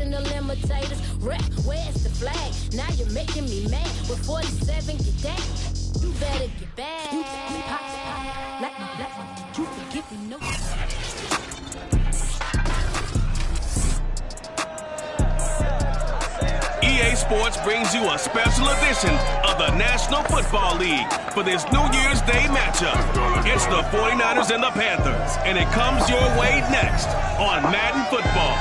Emotional imitators. Rep, where's the flag? Now you're making me mad. With 47, get down. You better get back. You pop, like my black one. You forgive me, no. EA Sports brings you a special edition of the National Football League for this New Year's Day matchup. It's the 49ers and the Panthers, and it comes your way next on Madden Football.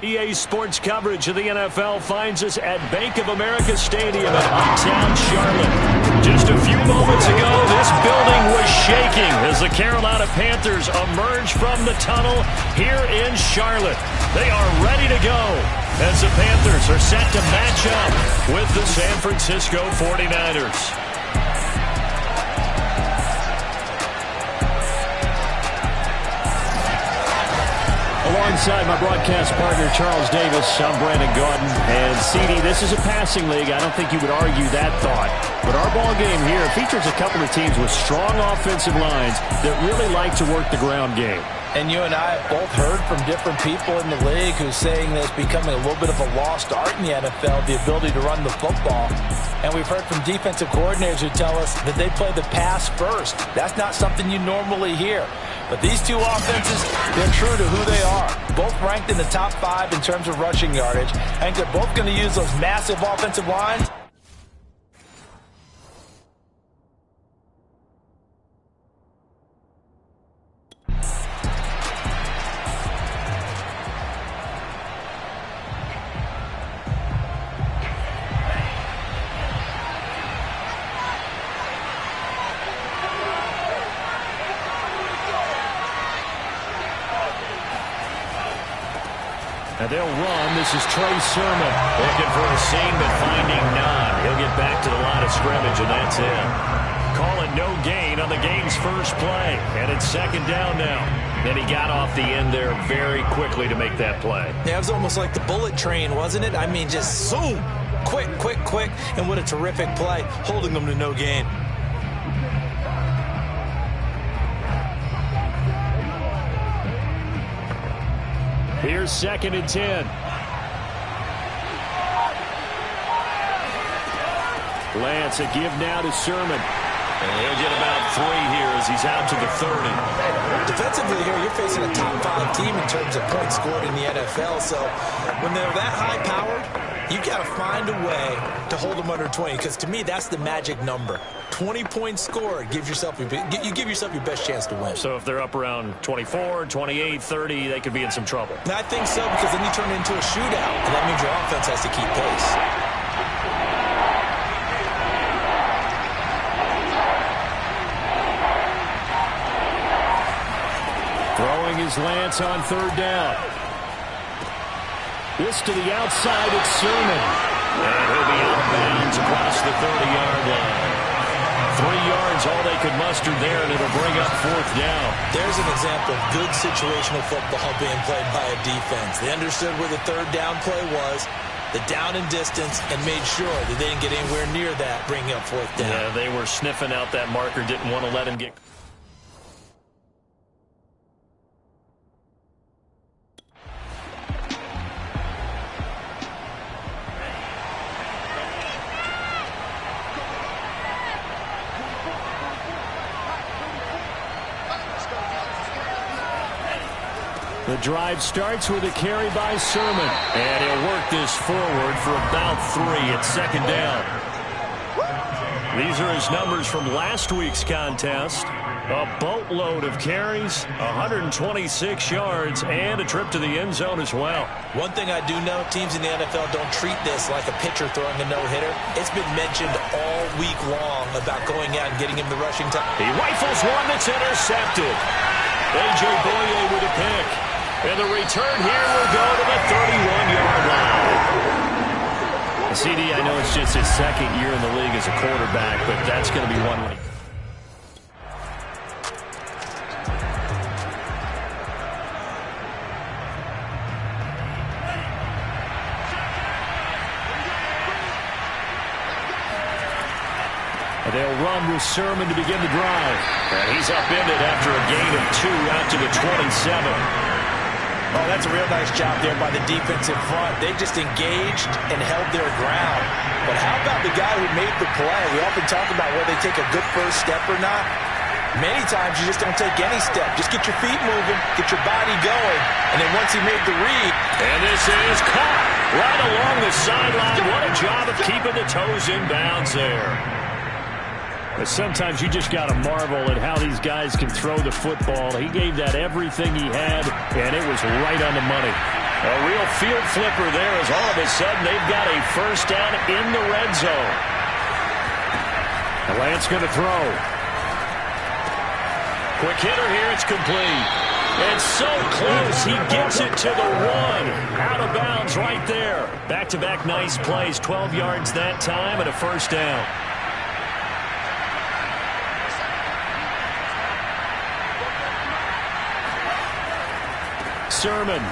EA Sports coverage of the NFL finds us at Bank of America Stadium in uptown Charlotte. Just a few moments ago, this building was shaking as the Carolina Panthers emerge from the tunnel here in Charlotte. They are ready to go as the Panthers are set to match up with the San Francisco 49ers. Alongside my broadcast partner, Charles Davis, I'm Brandon Gaudin. And, CD, this is a passing league. I don't think you would argue that thought. But our ball game here features a couple of teams with strong offensive lines that really like to work the ground game. And you and I have both heard from different people in the league who's saying that it's becoming a little bit of a lost art in the NFL, the ability to run the football. And we've heard from defensive coordinators who tell us that they play the pass first. That's not something you normally hear. But these two offenses, they're true to who they are. Both ranked in the top 5 in terms of rushing yardage. I think they're both going to use those massive offensive lines. And they'll run. This is Trey Sermon. Looking for a seam, but finding none. He'll get back to the line of scrimmage, and that's it. Call it no gain on the game's first play. And it's second down now. And he got off the end there very quickly to make that play. Yeah, it was almost like the bullet train, wasn't it? I mean, just zoom. Quick, quick, quick. And what a terrific play, holding them to no gain. Here's 2nd and 10. Lance, a give now to Sermon. And he'll get about 3 here as he's out to the 30. Defensively here, you're facing a top 5 team in terms of points scored in the NFL. So when they're that high-powered, you've got to find a way to hold them under 20. Because to me, that's the magic number. 20 points scored, you give yourself your best chance to win. So if they're up around 24, 28, 30, they could be in some trouble. I think so, because then you turn it into a shootout, and that means your offense has to keep pace. Throwing his Lance on 3rd down. This to the outside, it's Sermon. And he'll be out of bounds across the 30-yard line. 3 yards, all they could muster there, and it'll bring up 4th down. There's an example of good situational football being played by a defense. They understood where the 3rd down play was, the down and distance, and made sure that they didn't get anywhere near that, bringing up 4th down. Yeah, they were sniffing out that marker, didn't want to let him get... The drive starts with a carry by Sermon. And he'll work this forward for about 3 at 2nd down. These are his numbers from last week's contest. A boatload of carries, 126 yards, and a trip to the end zone as well. One thing I do know, teams in the NFL don't treat this like a pitcher throwing a no-hitter. It's been mentioned all week long about going out and getting him the rushing time. He rifles one that's intercepted. A.J. Boye with a pick. And the return here will go to the 31-yard line. CD, I know it's just his 2nd year in the league as a quarterback, but that's going to be one way. They'll run with Sermon to begin the drive. And he's upended after a gain of 2 out to the 27. Oh, that's a real nice job there by the defensive front. They just engaged and held their ground. But how about the guy who made the play? We often talk about whether they take a good first step or not. Many times you just don't take any step. Just get your feet moving, get your body going, and then once he made the read. And this is caught right along the sideline. What a job of keeping the toes in bounds there. But sometimes you just got to marvel at how these guys can throw the football. He gave that everything he had, and it was right on the money. A real field flipper there as all of a sudden they've got a first down in the red zone. Lance going to throw. Quick hitter here, it's complete. And so close, he gets it to the 1. Out of bounds right there. Back-to-back nice plays, 12 yards that time and a first down. Sermon.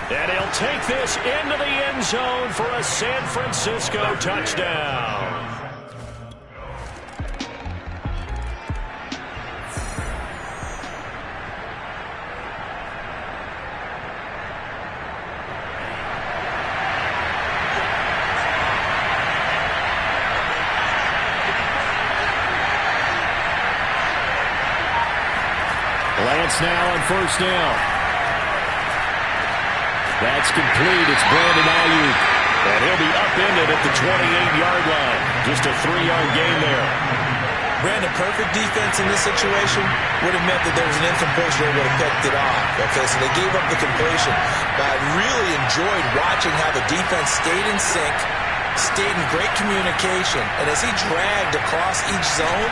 And he'll take this into the end zone for a San Francisco touchdown. Lance now on first down. That's complete. It's Brandon Ayuk. And he'll be upended at the 28-yard line. Just a 3-yard gain there. Brandon, perfect defense in this situation would have meant that there was an incompletion. They would have picked it off. Okay, so they gave up the completion. But I really enjoyed watching how the defense stayed in sync, stayed in great communication. And as he dragged across each zone,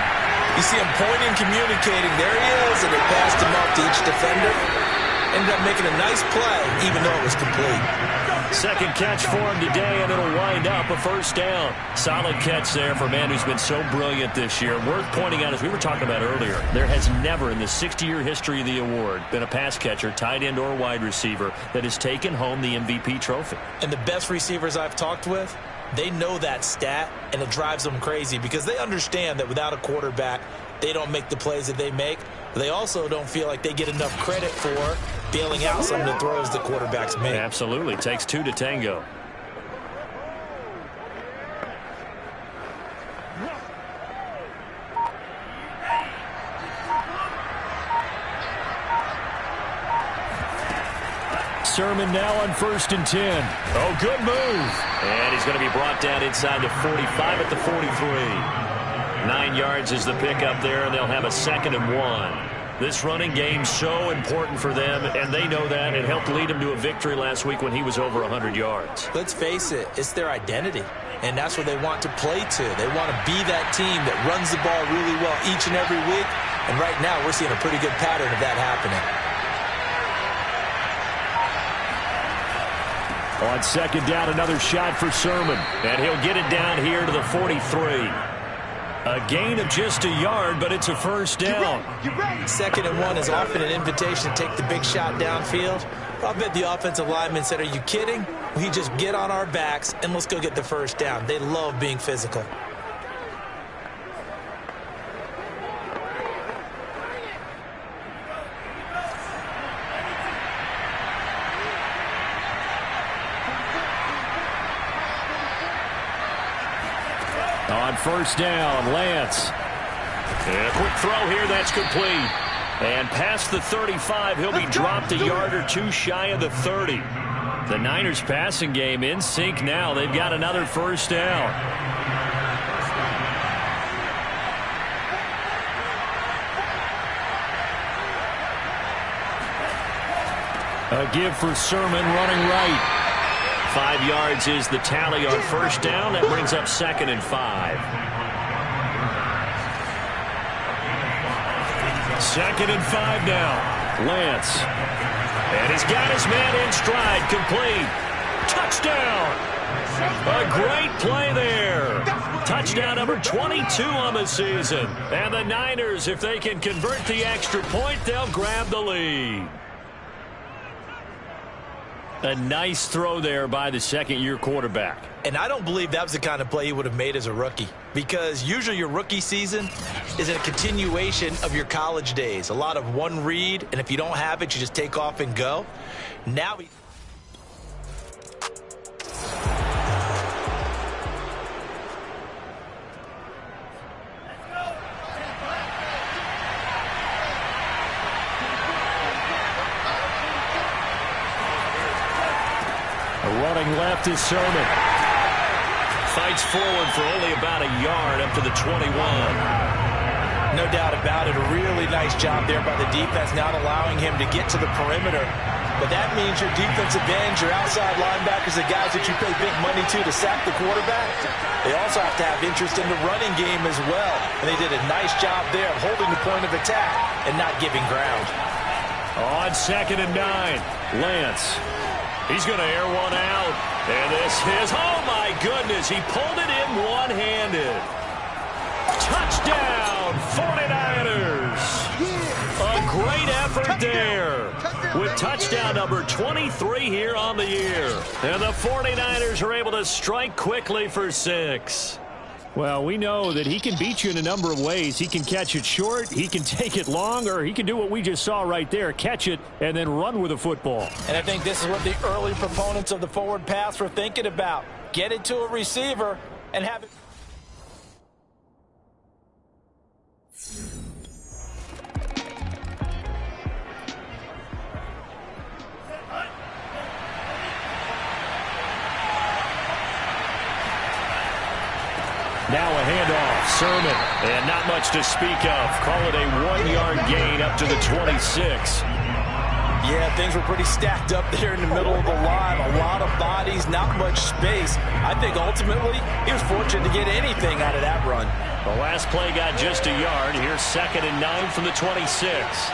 you see him pointing, communicating. There he is, and they passed him off to each defender. Ended up making a nice play, even though it was complete. Second catch for him today, and it'll wind up a first down. Solid catch there for a man who's been so brilliant this year. Worth pointing out, as we were talking about earlier, there has never in the 60-year history of the award been a pass catcher, tight end, or wide receiver that has taken home the MVP trophy. And the best receivers I've talked with, they know that stat, and it drives them crazy because they understand that without a quarterback, they don't make the plays that they make. They also don't feel like they get enough credit for bailing out some of the throws the quarterbacks make. Absolutely. Takes 2 to tango. Sermon now on 1st and 10. Oh, good move. And he's going to be brought down inside the 45 at the 43. 9 yards is the pickup there, and they'll have a 2nd and 1. This running game's so important for them, and they know that. It helped lead them to a victory last week when he was over 100 yards. Let's face it, it's their identity, and that's what they want to play to. They want to be that team that runs the ball really well each and every week, and right now we're seeing a pretty good pattern of that happening. On 2nd down, another shot for Sermon, and he'll get it down here to the 43. A gain of just a yard, but it's a first down. 2nd and 1 is often an invitation to take the big shot downfield. I'll bet the offensive lineman said, are you kidding? We just get on our backs and let's go get the first down. They love being physical. On 1st down, Lance. And a quick throw here, that's complete. And past the 35, he'll be dropped a yard or 2 shy of the 30. The Niners passing game in sync now. They've got another first down. A give for Sermon running right. 5 yards is the tally on first down. That brings up 2nd and 5. 2nd and 5 now. Lance. And he's got his man in stride. Complete. Touchdown. A great play there. Touchdown number 22 on the season. And the Niners, if they can convert the extra point, they'll grab the lead. A nice throw there by the second-year quarterback. And I don't believe that was the kind of play he would have made as a rookie, because usually your rookie season is a continuation of your college days. A lot of one read, and if you don't have it, you just take off and go. Now he... Running left is Sermon. Fights forward for only about a yard up to the 21. No doubt about it. A really nice job there by the defense, not allowing him to get to the perimeter. But that means your defensive ends, your outside linebackers, the guys that you pay big money to sack the quarterback, they also have to have interest in the running game as well. And they did a nice job there of holding the point of attack and not giving ground. On 2nd and 9, Lance. He's going to air one out. And this is, oh my goodness, he pulled it in one-handed. Touchdown, 49ers. A great effort there with touchdown number 23 here on the year. And the 49ers are able to strike quickly for 6. Well, we know that he can beat you in a number of ways. He can catch it short, he can take it long, or he can do what we just saw right there, catch it and then run with the football. And I think this is what the early proponents of the forward pass were thinking about. Get it to a receiver and have it. Now a handoff, Sermon, and not much to speak of. Call it a 1-yard gain up to the 26. Yeah, things were pretty stacked up there in the middle of the line. A lot of bodies, not much space. I think ultimately he was fortunate to get anything out of that run. The last play got just a yard. Here's 2nd and 9 from the 26.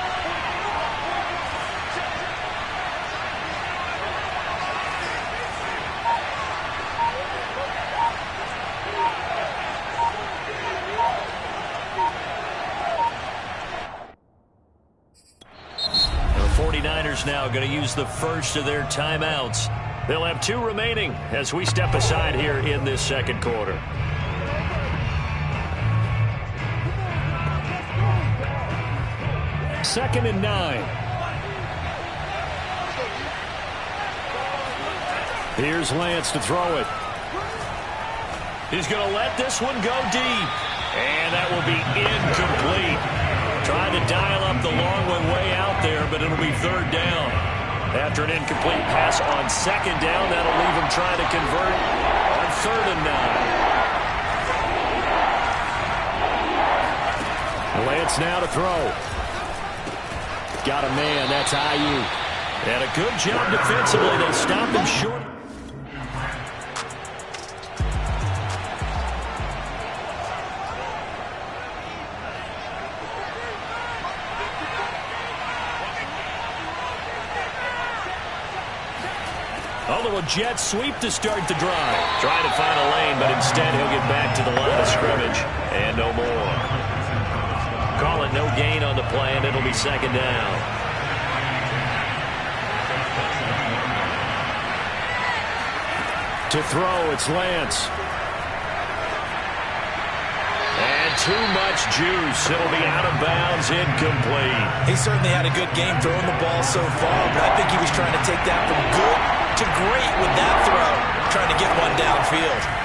Now going to use the first of their timeouts. They'll have 2 remaining as we step aside here in this second quarter. Second and 9. Here's Lance to throw it. He's going to let this one go deep. And that will be incomplete. Trying to dial up the long one way out there, but it'll be 3rd down. After an incomplete pass on 2nd down, that'll leave him trying to convert on 3rd and 9. Lance now to throw. Got a man, that's IU. And a good job defensively. They stopped him short. A little jet sweep to start the drive. Trying to find a lane, but instead he'll get back to the line of scrimmage. And no more. Call it no gain on the play, and it'll be 2nd down. To throw, it's Lance. And too much juice. It'll be out of bounds, incomplete. He certainly had a good game throwing the ball so far, but I think he was trying to take that from good to great with that throw, trying to get one downfield.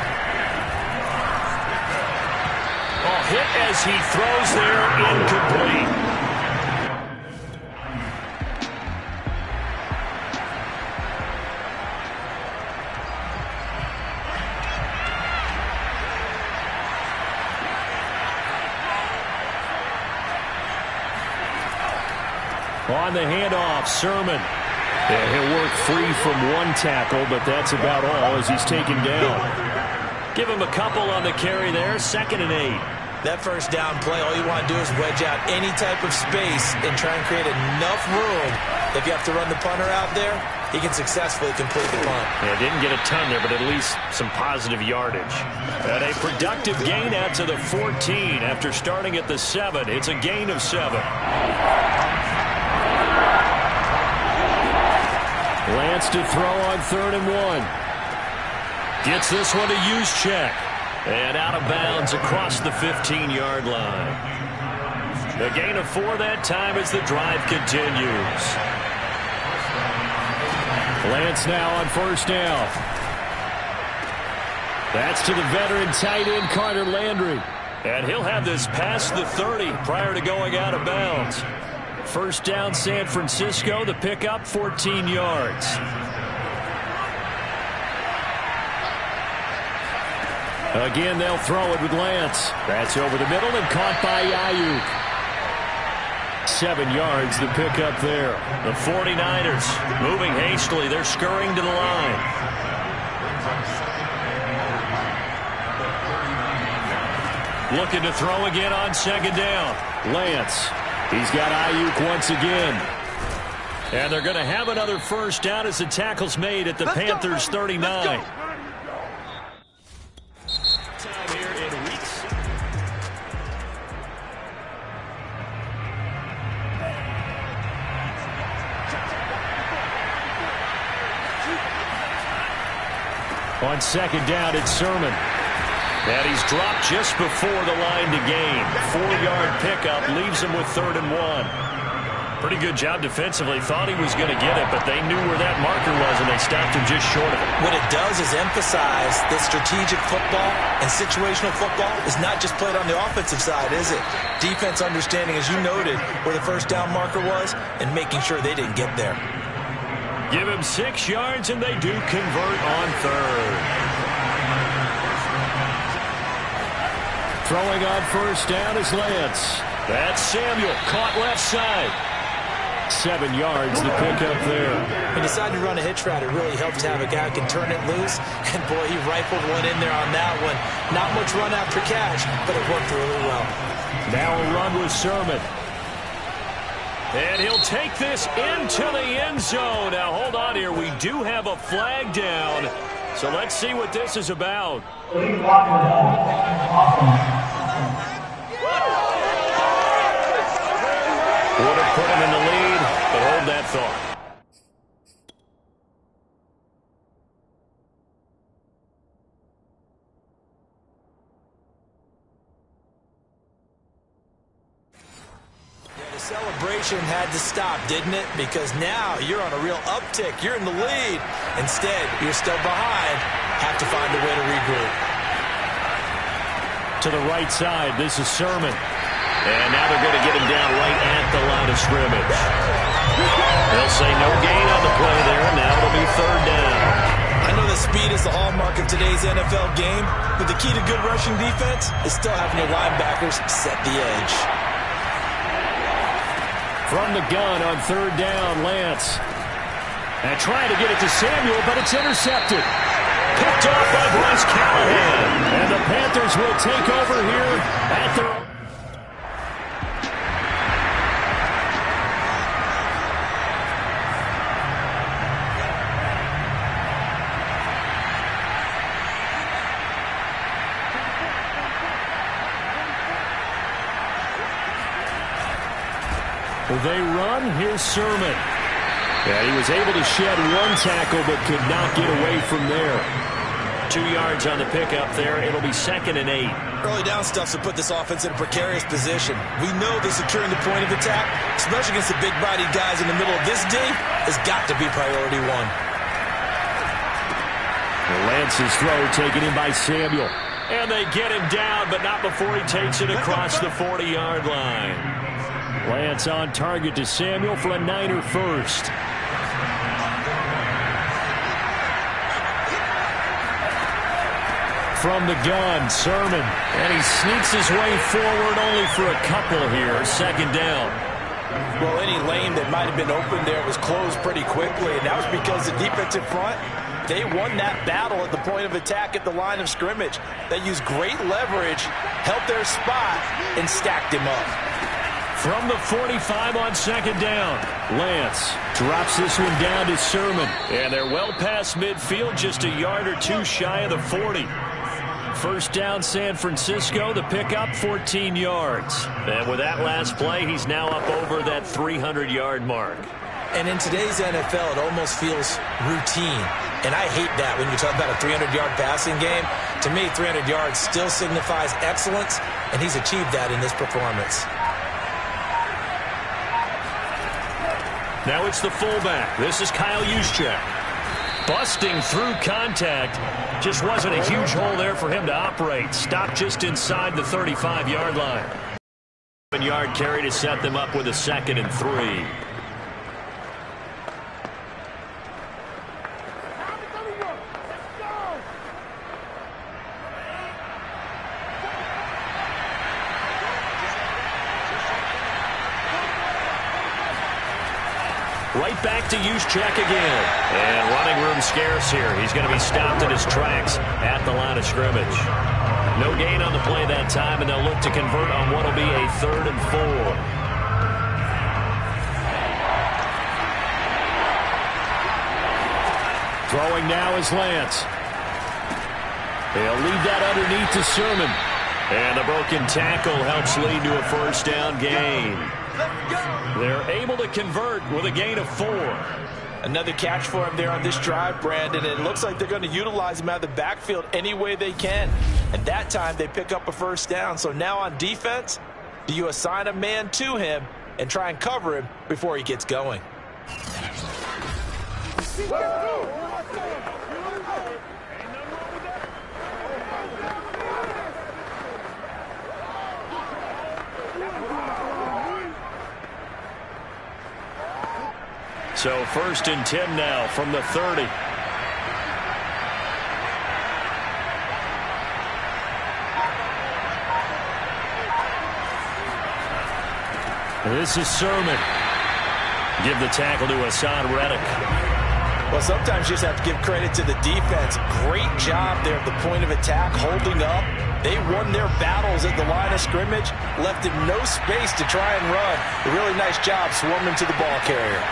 Hit as he throws there, incomplete. On the handoff, Sermon. Yeah, he'll work free from one tackle, but that's about all as he's taken down. Give him a couple on the carry there, 2nd and 8. That first down play, all you want to do is wedge out any type of space and try and create enough room. If you have to run the punter out there, he can successfully complete the punt. Yeah, didn't get a ton there, but at least some positive yardage. And a productive gain out to the 14 after starting at the 7. It's a gain of 7. Lance to throw on 3rd and 1. Gets this one to Juszczyk. And out of bounds across the 15-yard line. A gain of 4 that time as the drive continues. Lance now on 1st down. That's to the veteran tight end Carter Landry. And he'll have this past the 30 prior to going out of bounds. 1st down San Francisco. The pickup 14 yards. Again, they'll throw it with Lance. That's over the middle and caught by Ayuk. 7 yards, the pickup there. The 49ers moving hastily. They're scurrying to the line. Looking to throw again on 2nd down. Lance. He's got Ayuk once again. And they're going to have another 1st down as the tackle's made at the Panthers' 39. On 2nd down, it's Sermon. And he's dropped just before the line to gain. 4-yard pickup leaves him with 3rd and 1. Pretty good job defensively. Thought he was going to get it, but they knew where that marker was, and they stopped him just short of it. What it does is emphasize that strategic football and situational football is not just played on the offensive side, is it? Defense understanding, as you noted, where the 1st down marker was and making sure they didn't get there. Give him 6 yards, and they do convert on 3rd. Throwing on 1st down is Lance. That's Samuel, caught left side. 7 yards, the pickup there. He decided to run a hitch route. It really helped to have a guy who can turn it loose. And, boy, he rifled one in there on that one. Not much run after catch, but it worked really well. Now a run with Sermon. And he'll take this into the end zone. Now, hold on here. We do have a flag down. So let's see what this is about. Would have put him in the lead, but hold that thought. The celebration had to stop, didn't it? Because now you're on a real uptick. You're in the lead. Instead, you're still behind. Have to find a way to regroup. To the right side, this is Sermon. And now they're going to get him down right at the line of scrimmage. They'll say no gain on the play there. Now it'll be 3rd down. I know the speed is the hallmark of today's NFL game, but the key to good rushing defense is still having your linebackers set the edge. From the gun on 3rd down, Lance. And trying to get it to Samuel, but it's intercepted. Picked off by Bryce Callahan. And the Panthers will take over here at their... They run. Here's Sermon. Yeah, he was able to shed 1 tackle but could not get away from there. 2 yards on the pickup there. It'll be 2nd and 8. Early down stuff to put this offense in a precarious position. We know that securing the point of attack, especially against the big-bodied guys in the middle of this D, has got to be priority 1. Lance's throw taken in by Samuel. And they get him down, but not before he takes it across the 40-yard line. Lance on target to Samuel for a Niner first. From the gun, Sermon. And he sneaks his way forward only for a couple here. 2nd down. Well, any lane that might have been open there was closed pretty quickly, and that was because the defensive front, they won that battle at the point of attack at the line of scrimmage. They used great leverage, helped their spot, and stacked him up. From the 45 on 2nd down, Lance drops this one down to Sermon. And they're well past midfield, just a yard or 2 shy of the 40. 1st down, San Francisco. The pickup, 14 yards. And with that last play, he's now up over that 300-yard mark. And in today's NFL, it almost feels routine. And I hate that when you talk about a 300-yard passing game. To me, 300 yards still signifies excellence, and he's achieved that in this performance. Now it's the fullback. This is Kyle Juszczyk. Busting through contact. Just wasn't a huge hole there for him to operate. Stopped just inside the 35-yard line. 7-yard carry to set them up with a 2nd and 3. Right back to Juszczyk again. And running room scarce here. He's going to be stopped in his tracks at the line of scrimmage. No gain on the play that time, and they'll look to convert on what will be a 3rd and 4. Throwing now is Lance. They'll leave that underneath to Sermon. And the broken tackle helps lead to a 1st down gain. They're able to convert with a gain of 4. Another catch for him there on this drive, Brandon. And it looks like they're going to utilize him out of the backfield any way they can. And that time they pick up a 1st down. So now on defense, do you assign a man to him and try and cover him before he gets going? So 1st and 10 now from the 30. This is Sermon. Give the tackle to Hassan Reddick. Well, sometimes you just have to give credit to the defense. Great job there at the point of attack, holding up. They won their battles at the line of scrimmage, left him no space to try and run. A really nice job swarming to the ball carrier.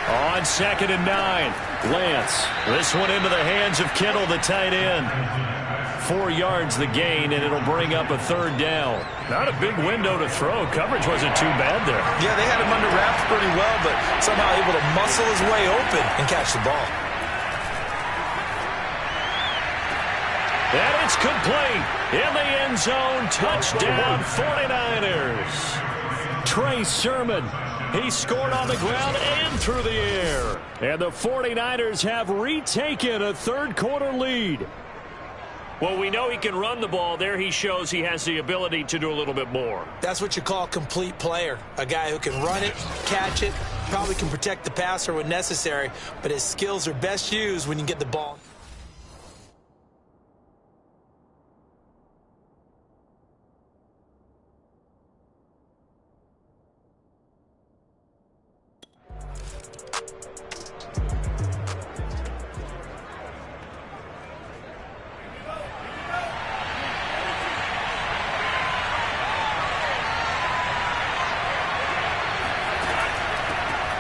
On 2nd and 9, Lance. This one into the hands of Kittle, the tight end. 4 yards the gain, and it'll bring up a 3rd down. Not a big window to throw. Coverage wasn't too bad there. Yeah, they had him under wraps pretty well, but somehow able to muscle his way open and catch the ball. And it's complete. In the end zone, touchdown 49ers. Trey Sermon. He scored on the ground and through the air. And the 49ers have retaken a 3rd-quarter lead. Well, we know he can run the ball. There he shows he has the ability to do a little bit more. That's what you call a complete player. A guy who can run it, catch it, probably can protect the passer when necessary, but his skills are best used when you get the ball.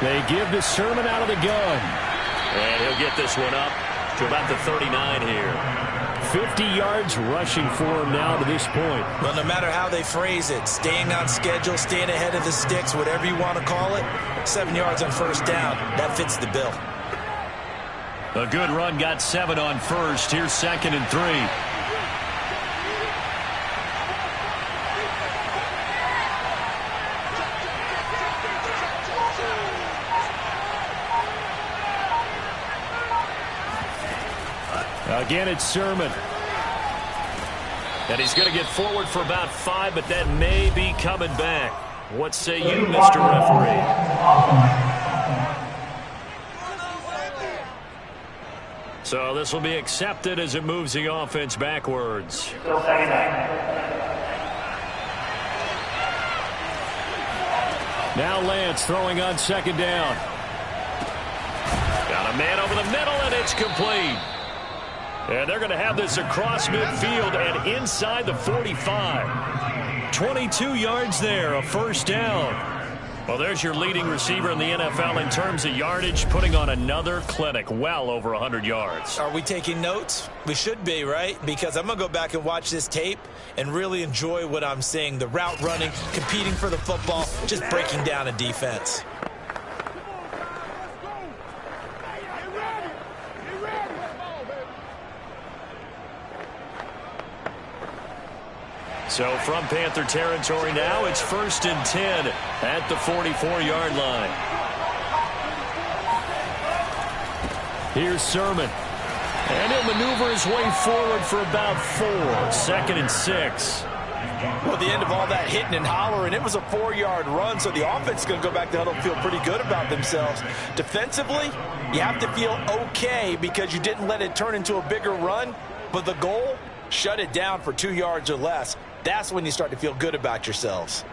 They give the Sermon out of the gun. And he'll get this one up to about the 39 here. 50 yards rushing for him now to this point. Well, no matter how they phrase it, staying on schedule, staying ahead of the sticks, whatever you want to call it, 7 yards on 1st down, that fits the bill. A good run got 7 on 1st. Here's 2nd and 3. Again, it's Sermon. And he's going to get forward for about 5, but that may be coming back. What say you, Mr. Referee? So this will be accepted as it moves the offense backwards. Now Lance throwing on 2nd down. Got a man over the middle, and it's complete. And they're going to have this across midfield and inside the 45. 22 yards there, a 1st down. Well, there's your leading receiver in the NFL in terms of yardage, putting on another clinic, well over 100 yards. Are we taking notes? We should be, right? Because I'm going to go back and watch this tape and really enjoy what I'm seeing. The route running, competing for the football, just breaking down a defense. So from Panther territory now, it's 1st and 10 at the 44-yard line. Here's Sermon. And he'll maneuver his way forward for about 4. 2nd and 6. Well, the end of all that hitting and hollering, it was a 4-yard run, so the offense is going to go back to huddle and feel pretty good about themselves. Defensively, you have to feel okay because you didn't let it turn into a bigger run, but the goal, shut it down for 2 yards or less. That's when you start to feel good about yourselves.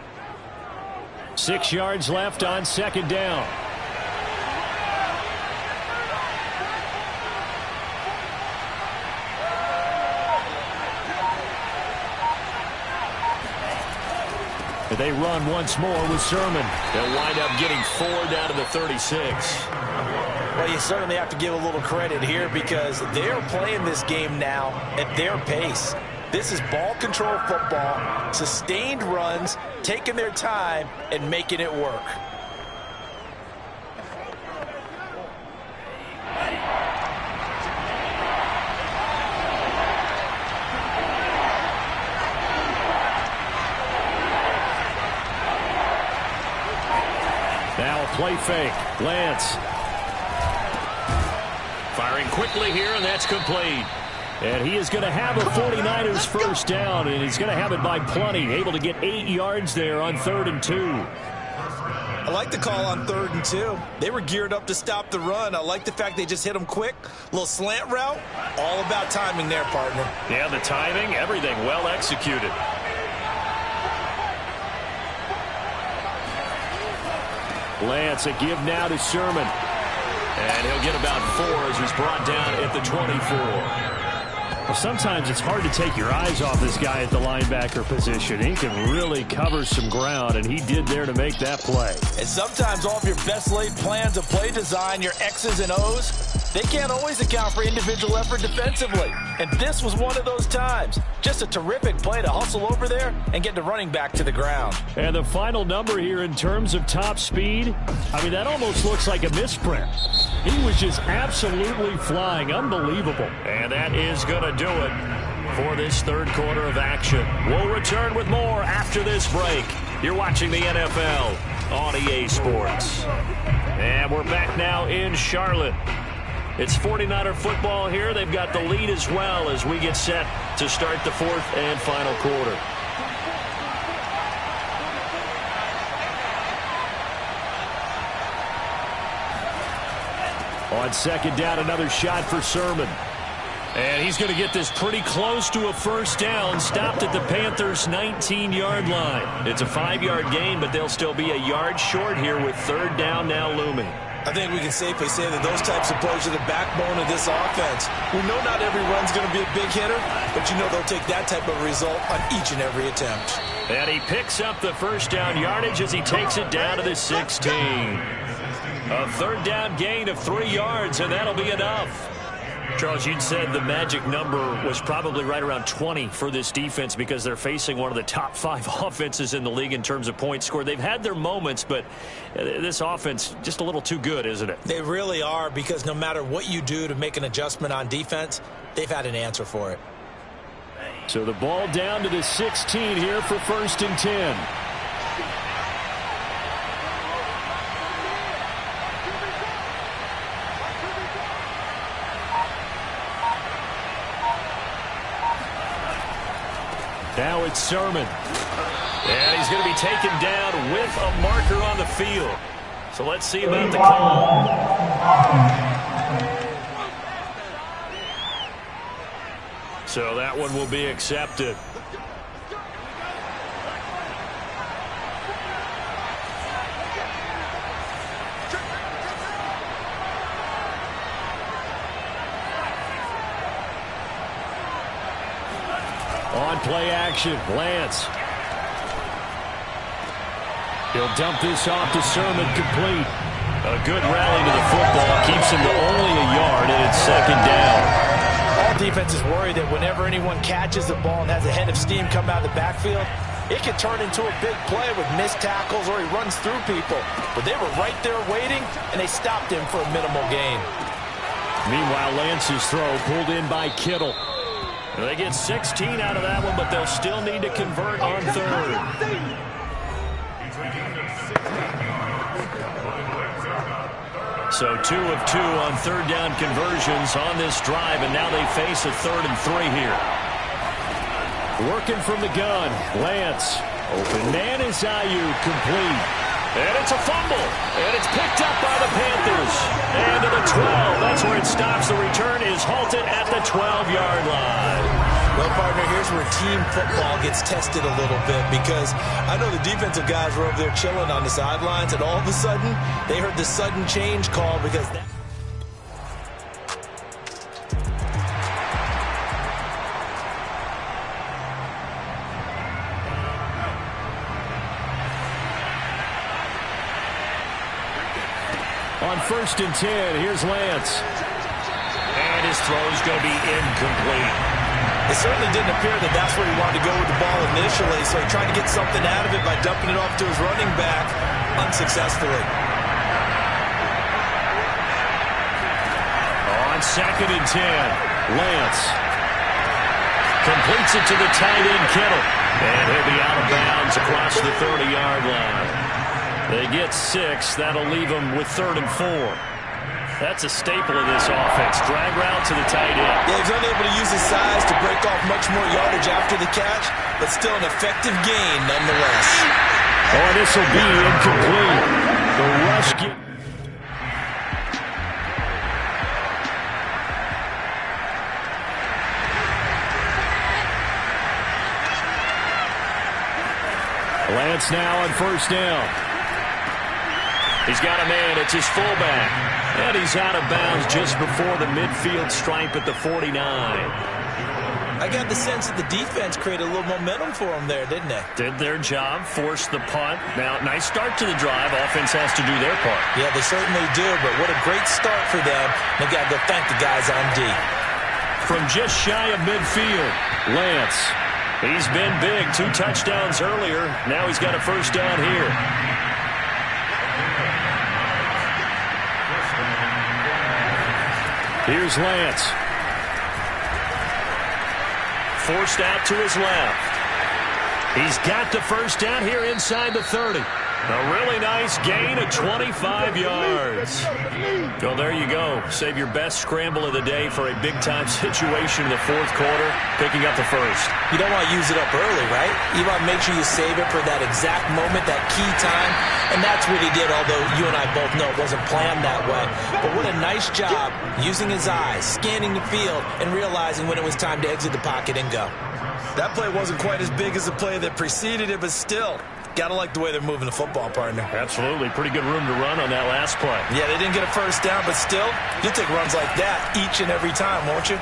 6 yards left on 2nd down. They run once more with Sermon. They'll wind up getting 4 down to the 36. Well, you certainly have to give a little credit here because they're playing this game now at their pace. This is ball control football, sustained runs, taking their time and making it work. Now a play fake. Lance. Firing quickly here, and that's complete. And he is going to have a 49ers first down, and he's going to have it by plenty. Able to get 8 yards there on 3rd and 2. I like the call on 3rd and 2. They were geared up to stop the run. I like the fact they just hit them quick. Little slant route. All about timing there, partner. Yeah, the timing, everything well executed. Lance, a give now to Sermon. And he'll get about 4 as he's brought down at the 24. Well, sometimes it's hard to take your eyes off this guy at the linebacker position. He can really cover some ground, and he did there to make that play. And sometimes all of your best laid plans of play design, your X's and O's, they can't always account for individual effort defensively. And this was one of those times. Just a terrific play to hustle over there and get the running back to the ground. And the final number here in terms of top speed, I mean, that almost looks like a misprint. He was just absolutely flying. Unbelievable. And that is going to do it for this 3rd quarter of action. We'll return with more after this break. You're watching the NFL on EA Sports. And we're back now in Charlotte. It's 49er football here. They've got the lead as well as we get set to start the 4th and final quarter. On 2nd down, another shot for Sermon. And he's going to get this pretty close to a first down. Stopped at the Panthers' 19-yard line. It's a 5-yard gain, but they'll still be a yard short here with 3rd down now looming. I think we can safely say that those types of plays are the backbone of this offense. We know not every run's going to be a big hitter, but you know they'll take that type of result on each and every attempt. And he picks up the first down yardage as he takes it down to the 16. A 3rd down gain of 3 yards, and that'll be enough. Charles, you'd said the magic number was probably right around 20 for this defense because they're facing one of the top 5 offenses in the league in terms of points scored. They've had their moments, but this offense just a little too good, isn't it? They really are, because no matter what you do to make an adjustment on defense, they've had an answer for it. So the ball down to the 16 here for 1st and 10. Now it's Sermon. And he's going to be taken down with a marker on the field. So let's see about the call. So that one will be accepted. On play action, Lance. He'll dump this off to Sermon, complete. A good rally to the football keeps him to only a yard, and it's 2nd down. All defenses worry that whenever anyone catches the ball and has a head of steam come out of the backfield, it can turn into a big play with missed tackles or he runs through people. But they were right there waiting, and they stopped him for a minimal gain. Meanwhile, Lance's throw pulled in by Kittle. They get 16 out of that one, but they'll still need to convert on third. So 2 of 2 on third down conversions on this drive, and now they face a 3rd and 3 here. Working from the gun, Lance. Open man is Ayuk, complete. And it's a fumble, and it's picked up by the Panthers. And to the 12, that's where it stops. The return is halted at the 12-yard line. Well, partner, here's where team football gets tested a little bit, because I know the defensive guys were over there chilling on the sidelines, and all of a sudden, they heard the sudden change call because that... On 1st and 10, here's Lance. And his throw's going to be incomplete. It certainly didn't appear that that's where he wanted to go with the ball initially, so he tried to get something out of it by dumping it off to his running back unsuccessfully. On 2nd and 10, Lance completes it to the tight end, Kittle. And he'll be out of bounds across the 30-yard line. They get 6. That'll leave them with 3rd and 4. That's a staple of this offense. Drag route to the tight end. Yeah, he's unable to use his size to break off much more yardage after the catch, but still an effective gain nonetheless. Oh, this will be incomplete. The rush get... Lance now on 1st down. He's got a man. It's his fullback. And he's out of bounds just before the midfield stripe at the 49. I got the sense that the defense created a little momentum for them there, didn't they? Did their job, forced the punt. Now, nice start to the drive. Offense has to do their part. Yeah, they certainly do, but what a great start for them. They got to go thank the guys on D. From just shy of midfield, Lance. He's been big. 2 touchdowns earlier. Now he's got a 1st down here. Here's Lance. Forced out to his left. He's got the 1st down here inside the 30. A really nice gain of 25 yards. Well, there you go. Save your best scramble of the day for a big-time situation in the 4th quarter, picking up the 1st. You don't want to use it up early, right? You want to make sure you save it for that exact moment, that key time. And that's what he did, although you and I both know it wasn't planned that way. But what a nice job using his eyes, scanning the field, and realizing when it was time to exit the pocket and go. That play wasn't quite as big as the play that preceded it, but still, gotta like the way they're moving the football, partner. Absolutely. Pretty good room to run on that last play. Yeah, they didn't get a 1st down, but still, you'll take runs like that each and every time, won't you?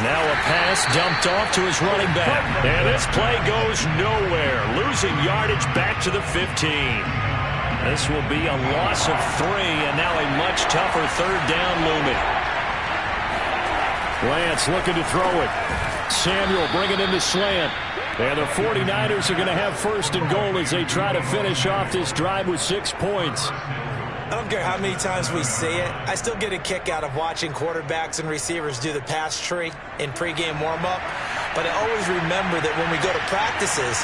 Now a pass dumped off to his running back. And this play goes nowhere. Losing yardage back to the 15. This will be a loss of 3, and now a much tougher 3rd down looming. Lance looking to throw it. Samuel bringing in the slant. And the 49ers are going to have 1st and goal as they try to finish off this drive with 6 points. I don't care how many times we say it, I still get a kick out of watching quarterbacks and receivers do the pass tree in pregame warm-up. But I always remember that when we go to practices,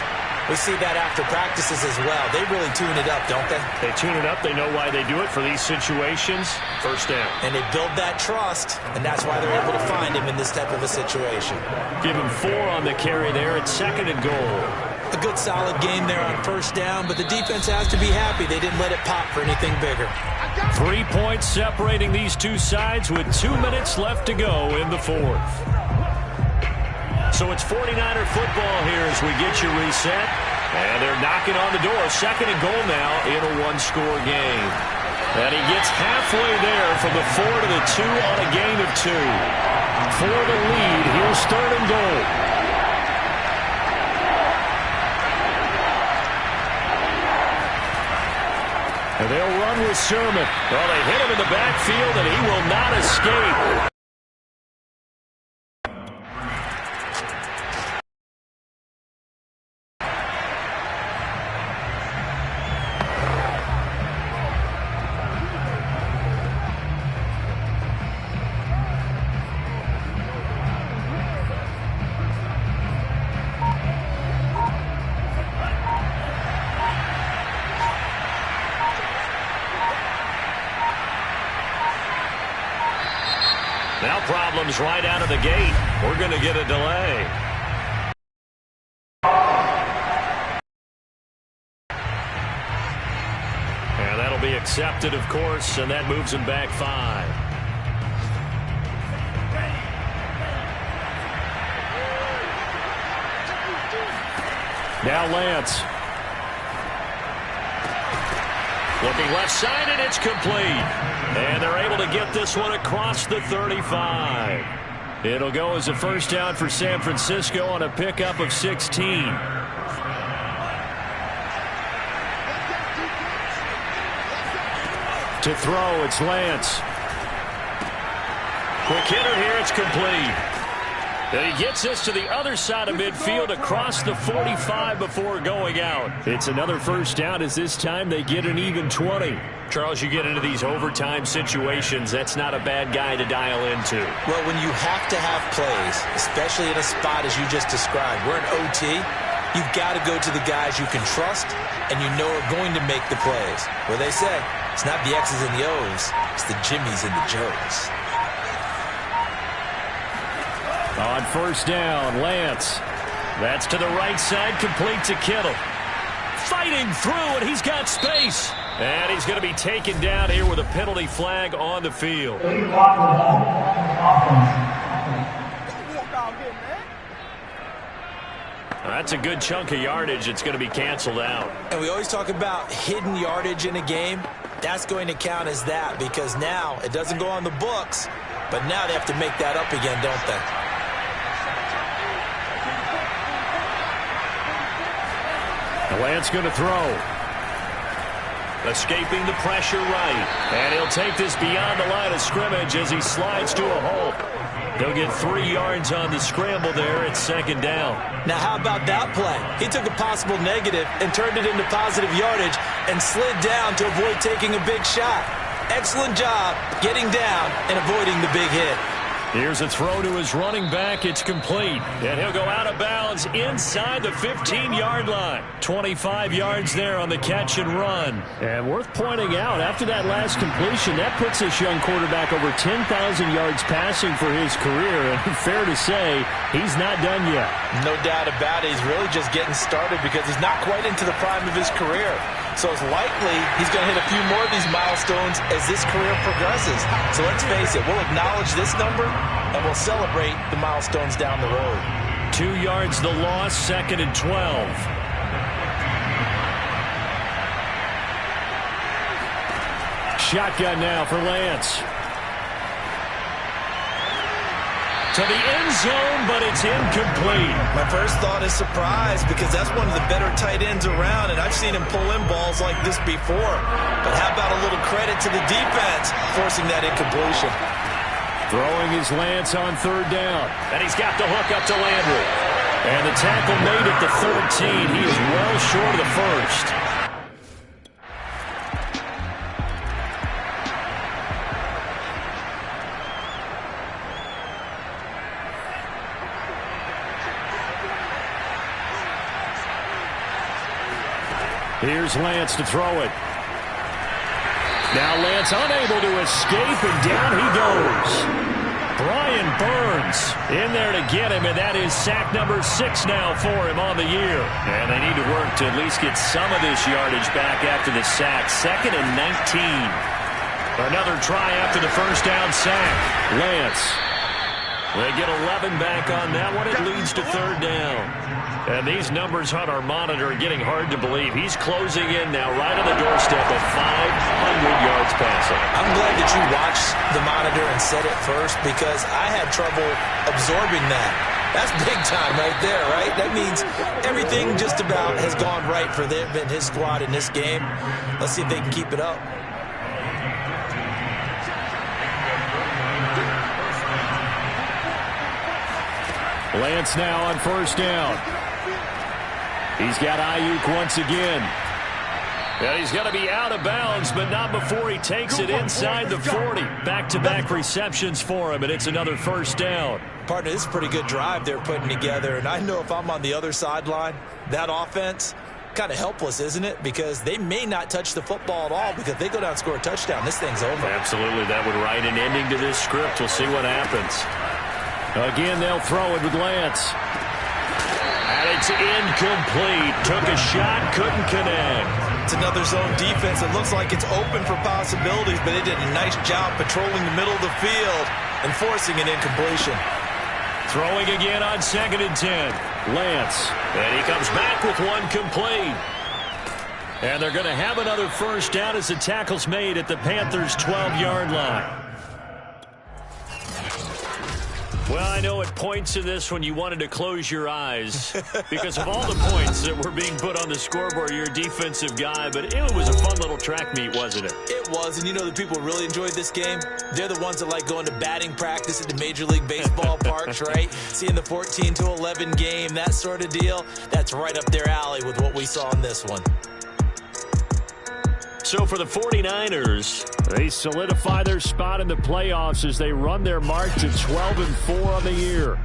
we see that after practices as well. They really tune it up, don't they? They tune it up. They know why they do it for these situations. 1st down. And they build that trust, and that's why they're able to find him in this type of a situation. Give him 4 on the carry there at 2nd and goal. A good solid game there on 1st down, but the defense has to be happy they didn't let it pop for anything bigger. 3 points separating these two sides with 2 minutes left to go in the 4th. So it's 49er football here as we get you reset. And they're knocking on the door. 2nd and goal now in a 1-score game. And he gets halfway there from the 4 to the 2 on a gain of 2. For the lead, here's 3rd and goal. And they'll run with Sermon. Well, they hit him in the backfield, and he will not escape. Now problems right out of the gate. We're going to get a delay. And that'll be accepted, of course, and that moves him back 5. Now Lance. Looking left side, and it's complete. And they're able to get this one across the 35. It'll go as a first down for San Francisco on a pickup of 16. To throw, it's Lance. Quick hitter here, it's complete. And he gets this to the other side of midfield across the 45 before going out. It's another first down as this time they get an even 20. Charles, you get into these overtime situations, that's not a bad guy to dial into. Well, when you have to have plays, especially in a spot as you just described, we're in OT, you've got to go to the guys you can trust and you know are going to make the plays. Well, they say it's not the X's and the O's, it's the Jimmies and the Joes. On first down, Lance. That's to the right side, complete to Kittle. Fighting through, and he's got space. And he's going to be taken down here with a penalty flag on the field. That's a good chunk of yardage. It's going to be canceled out. And we always talk about hidden yardage in a game. That's going to count as that because now it doesn't go on the books, but now they have to make that up again, don't they? Lance going to throw. Escaping the pressure right. And he'll take this beyond the line of scrimmage as he slides to a hole. He'll get 3 yards on the scramble there at second down. Now how about that play? He took a possible negative and turned it into positive yardage and slid down to avoid taking a big shot. Excellent job getting down and avoiding the big hit. Here's a throw to his running back. It's complete. And he'll go out of bounds inside the 15-yard line. 25 yards there on the catch and run. And worth pointing out, after that last completion, that puts this young quarterback over 10,000 yards passing for his career. And fair to say, he's not done yet. No doubt about it. He's really just getting started because he's not quite into the prime of his career. So it's likely he's going to hit a few more of these milestones as this career progresses. So let's face it, we'll acknowledge this number and we'll celebrate the milestones down the road. 2 yards the loss, 2nd and 12. Shotgun now for Lance. To the end zone, but it's incomplete. My first thought is surprise because that's one of the better tight ends around, and I've seen him pull in balls like this before. But how about a little credit to the defense forcing that incompletion? Throwing his Lance on 3rd down. And he's got the hook up to Landry. And the tackle made at the 13. He is well short of the first. Here's Lance to throw it. Now Lance unable to escape, and down he goes. Brian Burns in there to get him, and that is sack number 6 now for him on the year. And they need to work to at least get some of this yardage back after the sack. 2nd and 19. Another try after the first down sack. Lance. They get 11 back on that one. It leads to 3rd down. And these numbers on our monitor are getting hard to believe. He's closing in now right on the doorstep of 500 yards passing. I'm glad that you watched the monitor and said it first because I had trouble absorbing that. That's big time right there, right? That means everything just about has gone right for them and his squad in this game. Let's see if they can keep it up. Lance now on 1st down. He's got Ayuk once again. And he's going to be out of bounds, but not before he takes it inside the 40. Back-to-back receptions for him, and it's another 1st down. Partner, this is a pretty good drive they're putting together, and I know if I'm on the other sideline, that offense, kind of helpless, isn't it? Because they may not touch the football at all, because if they go down and score a touchdown, this thing's over. Absolutely. That would write an ending to this script. We'll see what happens. Again, they'll throw it with Lance. And it's incomplete. Took a shot, couldn't connect. It's another zone defense. It looks like it's open for possibilities, but they did a nice job patrolling the middle of the field and forcing an incompletion. Throwing again on 2nd and 10. Lance. And he comes back with one complete. And they're going to have another first down as the tackle's made at the Panthers' 12-yard line. Well, I know at points in this one you wanted to close your eyes because of all the points that were being put on the scoreboard. You're a defensive guy, but it was a fun little track meet, wasn't it? It was, and you know the people who really enjoyed this game? They're the ones that like going to batting practice at the Major League Baseball parks, right? Seeing the 14-11 game, that sort of deal, that's right up their alley with what we saw in this one. So for the 49ers, they solidify their spot in the playoffs as they run their march to 12-4 on the year.